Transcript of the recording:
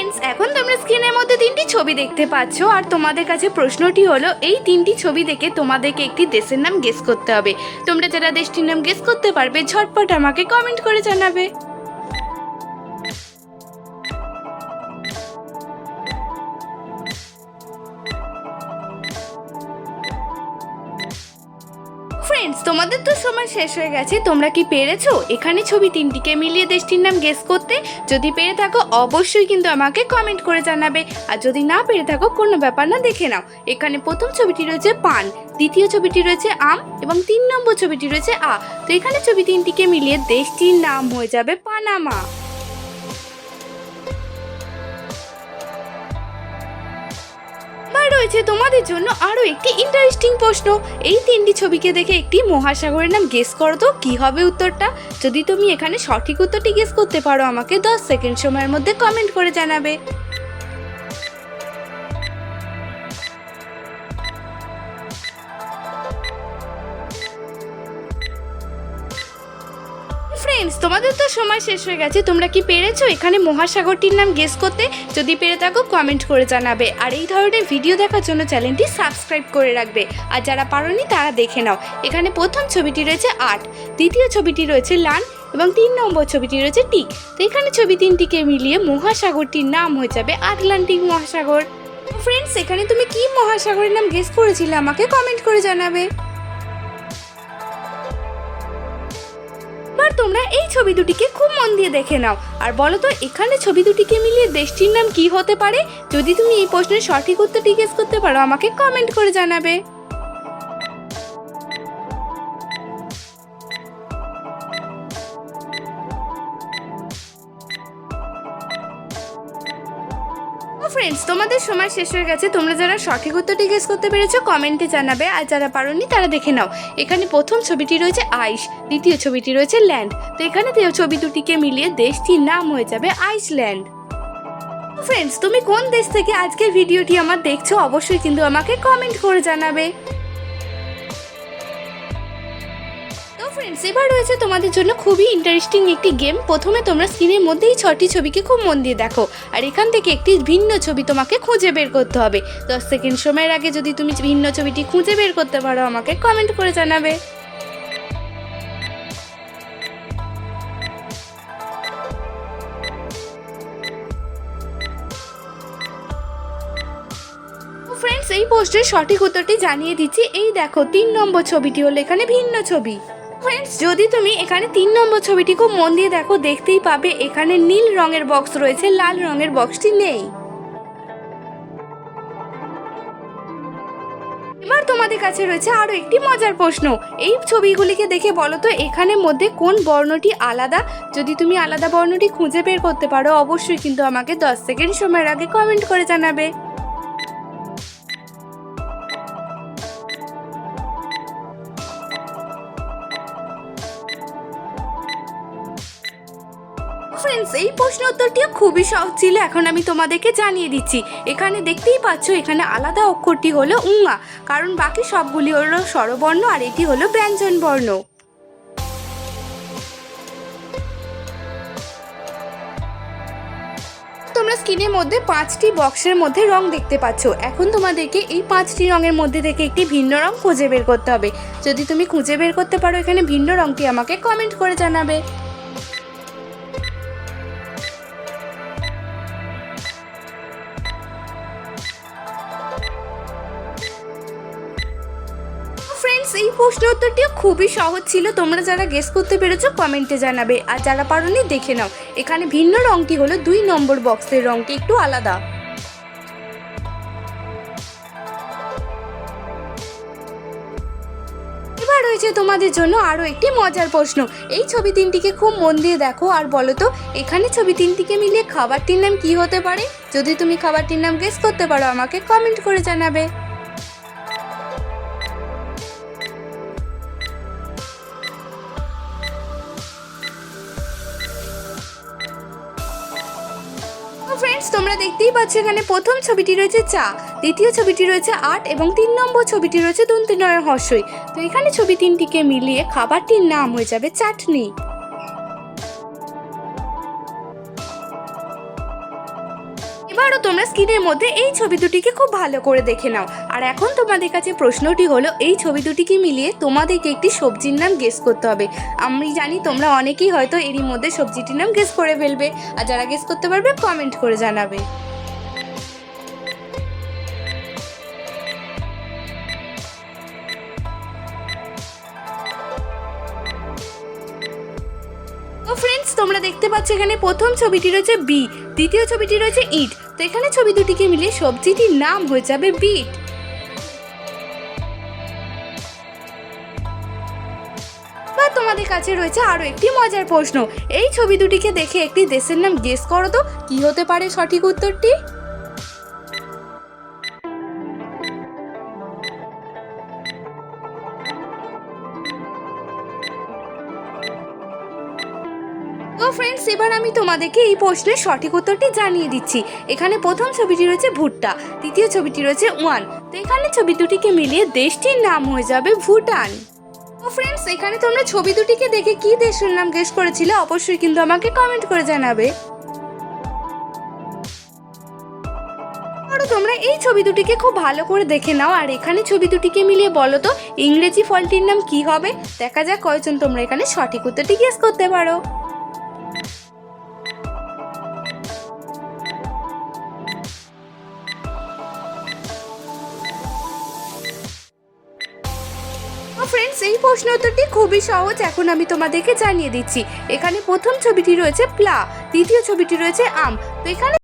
Friends, এখন তোমরা স্ক্রিনের মধ্যে তিনটি ছবি দেখতে পাচ্ছ আর তোমাদের কাছে প্রশ্নটি হলো এই তিনটি ছবি দেখে তোমাদেরকে একটি দেশের নাম গেস করতে হবে। তোমরা যারা দেশটির নাম গেস করতে পারবে ঝটপট আমাকে কমেন্ট করে জানাবে। ফ্রেন্ডস, তোমাদের তো সময় শেষ হয়ে গেছে। তোমরা কি পেরেছো এখানে ছবি তিনটিকে মিলিয়ে দেশটির নাম গেস করতে? যদি পেরে থাকো অবশ্যই কিন্তু আমাকে কমেন্ট করে জানাবে, আর যদি না পেরে থাকো কোনো ব্যাপার না, দেখে নাও। এখানে প্রথম ছবিটি রয়েছে পান, দ্বিতীয় ছবিটি রয়েছে আম এবং 3 নম্বর ছবিটি রয়েছে তো এখানে ছবি তিনটিকে মিলিয়ে দেশটির নাম হয়ে যাবে পানামা। রয়েছে তোমাদের জন্য আরো একটি ইন্টারেস্টিং প্রশ্ন। এই তিনটি ছবিকে দেখে একটি মহাসাগরের নাম গেস করো তো কি হবে উত্তরটা। যদি তুমি এখানে সঠিক উত্তরটি গেস করতে পারো আমাকে 10 সেকেন্ড সময়ের মধ্যে কমেন্ট করে জানাবে। ফ্রেন্ডস, তোমাদের তো সময় শেষ হয়ে গেছে। তোমরা কি পেরেছো এখানে মহাসাগরটির নাম গেস করতে? যদি পেরে থাকো কমেন্ট করে জানাবে, আর এই ধরনের ভিডিও দেখার জন্য চ্যানেলটি সাবস্ক্রাইব করে রাখবে। আর যারা পারোনি তারা দেখে নাও। এখানে প্রথম ছবিটি রয়েছে আট, দ্বিতীয় ছবিটি রয়েছে লান এবং 3 নম্বর ছবিটি রয়েছে টিক। তো এখানে ছবি তিনটিকে মিলিয়ে মহাসাগরটির নাম হয়ে যাবে আটলান্টিক মহাসাগর। ফ্রেন্ডস, এখানে তুমি কি মহাসাগরের নাম গেস করেছিলে আমাকে কমেন্ট করে জানাবে। তোমরা এই ছবি দুটিকে খুব মন দিয়ে দেখে নাও আর বলো তো এখানে ছবি দুটিকে মিলিয়ে দেশটির নাম কি হতে পারে। যদি তুমি এই প্রশ্নের সঠিক উত্তরটি গেস করতে পারো আমাকে কমেন্ট করে জানাবে। ফ্রেন্ডস, তোমাদের সময় শেষ হয়ে গেছে। তোমরা যারা সঠিক উত্তরটি গেস করতে পেরেছো কমেন্টে জানাবে, আর যারা পারোনি তারা দেখে নাও। এখানে প্রথম ছবিটি রয়েছে আইস, দ্বিতীয় ছবিটি রয়েছে ল্যান্ড। তো এখানে ছবি দুটিকে মিলিয়ে দেশটির নাম হয়ে যাবে আইসল্যান্ড। ফ্রেন্ডস, তুমি কোন দেশ থেকে আজকের ভিডিওটি আমার দেখছো অবশ্যই কিন্তু আমাকে কমেন্ট করে জানাবে। ফ্রেন্ডস, এবার রয়েছে তোমাদের জন্য খুবই ইন্টারেস্টিং একটি গেম। প্রথমে তোমরা স্ক্রিনের মধ্যেই 6টি ছবিকে খুব মন দিয়ে দেখো আর এখান থেকে একটি ভিন্ন ছবি তোমাকে খুঁজে বের করতে হবে। 10 সেকেন্ড সময়ের আগে যদি তুমি ভিন্ন ছবিটি খুঁজে বের করতে পারো আমাকে কমেন্ট করে জানাবে। ফ্রেন্ডস, এই পোস্টের সঠিক উত্তরটি জানিয়ে দিচ্ছি। এই দেখো 3 নম্বর ছবিটি হলো এখানে ভিন্ন ছবি। ফ্রেন্ডস, যদি তুমি এখানে 3 নম্বর ছবিটি খুব মন দিয়ে দেখো দেখতেই পাবে এখানে নীল রঙের বক্স রয়েছে, লাল রঙের বক্সটি নেই। এবার তোমাদের কাছে রয়েছে আরো একটি মজার প্রশ্ন। এই ছবিগুলিকে দেখে বলো তো এখানে মধ্যে কোন বর্ণটি আলাদা। যদি তুমি আলাদা বর্ণটি খুঁজে বের করতে পারো অবশ্যই কিন্তু আমাকে 10 সেকেন্ড সময়ের আগে কমেন্ট করে জানাবে। ফ্রেন্ডস, এই প্রশ্ন উত্তরটিও খুবই সহজ ছিল। এখন আমি তোমাদেরকে জানিয়ে দিচ্ছি। এখানে দেখতেই পাচ্ছ এখানে আলাদা অক্ষরটি হলো উঙা, কারণ বাকি সবগুলি হলো স্বরবর্ণ আর এটি হলো ব্যঞ্জন বর্ণ। তোমরা স্ক্রিনের মধ্যে 5টি বক্সের মধ্যে রং দেখতে পাচ্ছ। এখন তোমাদেরকে এই 5টি রঙের মধ্যে থেকে একটি ভিন্ন রং খুঁজে বের করতে হবে। যদি তুমি খুঁজে বের করতে পারো এখানে ভিন্ন রংটি আমাকে কমেন্ট করে জানাবে। ফ্রেন্ডস, এই প্রশ্ন উত্তরটিও খুবই সহজ ছিল। তোমরা যারা গেস করতে পেরেছো কমেন্টে জানাবে, আর যারা পারোনি দেখে নাও। এখানে ভিন্ন রংটি হলো 2 নম্বর বক্সের রংটি একটু আলাদা। এবার রয়েছে তোমাদের জন্য আরো একটি মজার প্রশ্ন। এই ছবি তিনটিকে খুব মন দিয়ে দেখো আর বলো তো এখানে ছবি তিনটিকে মিলিয়ে খাবারটির নাম কি হতে পারে। যদি তুমি খাবারটির নাম গেস করতে পারো আমাকে কমেন্ট করে জানাবে। ফ্রেন্ডস, তোমরা দেখতেই পাচ্ছ এখানে প্রথম ছবিটি রয়েছে চা, দ্বিতীয় ছবিটি রয়েছে আট এবং 3 নম্বর ছবিটি রয়েছে দন্ত্য নয় হর্ষই। তো এখানে ছবি তিনটিকে মিলিয়ে খাবারটির নাম হয়ে যাবে চাটনি। এবারও তোমরা স্ক্রিনের মধ্যে এই ছবি দুটিকে খুব ভালো করে দেখে নাও। আর এখন তোমাদের কাছে প্রশ্নটি হলো, এই ছবি দুটিকে মিলিয়ে তোমাদেরকে একটি সবজির নাম গেস করতে হবে। আমি জানি তোমরা অনেকেই হয়তো এরই মধ্যে সবজিটির নাম গেস করে ফেলবে, আর যারা গেস করতে পারবে কমেন্ট করে জানাবে। তো ফ্রেন্ডস, তোমরা দেখতে পাচ্ছ এখানে প্রথম ছবিটি রয়েছে বি, দ্বিতীয় ছবিটি রয়েছে ইট। তো এখানে ছবি দুটিকে মিলিয়ে সবজিটির নাম হয়ে যাবে বিট। বা তোমাদের কাছে রয়েছে আরো একটি মজার প্রশ্ন, এই ছবি দুটিকে দেখে একটি দেশের নাম গেস করো তো, কি হতে পারে সঠিক উত্তরটি? তো ফ্রেন্ডস, এবার আমি তোমাদেরকে এই প্রশ্নের সঠিক উত্তরটি জানিয়ে দিচ্ছি। এখানে প্রথম ছবিটি রয়েছে ভুট্টা, দ্বিতীয় ছবিটি রয়েছে ওয়ান। তো এখানে ছবি দুটিকে মিলিয়ে দেশটির নাম হয়ে যাবে ভুটান। তো ফ্রেন্ডস, এখানে তোমরা ছবি দুটিকে দেখে কি দেশের নাম গেস করেছিলে অবশ্যই কিন্তু আমাকে কমেন্ট করে জানাবে। আর তোমরা এই ছবি দুটিকে খুব ভালো করে দেখে নাও, আর এখানে ছবি দুটিকে মিলিয়ে বলো তো ইংরেজি ফলটির নাম কি হবে। দেখা যাক কয়জন তোমরা এখানে সঠিক উত্তরটি গেস করতে পারো। ফ্রেন্ডস, এই প্রশ্ন উত্তরটি খুবই সহজ, এখন আমি তোমাদেরকে জানিয়ে দিচ্ছি। এখানে প্রথম ছবিটি রয়েছে প্লা, দ্বিতীয় ছবিটি রয়েছে আম। তো এখানে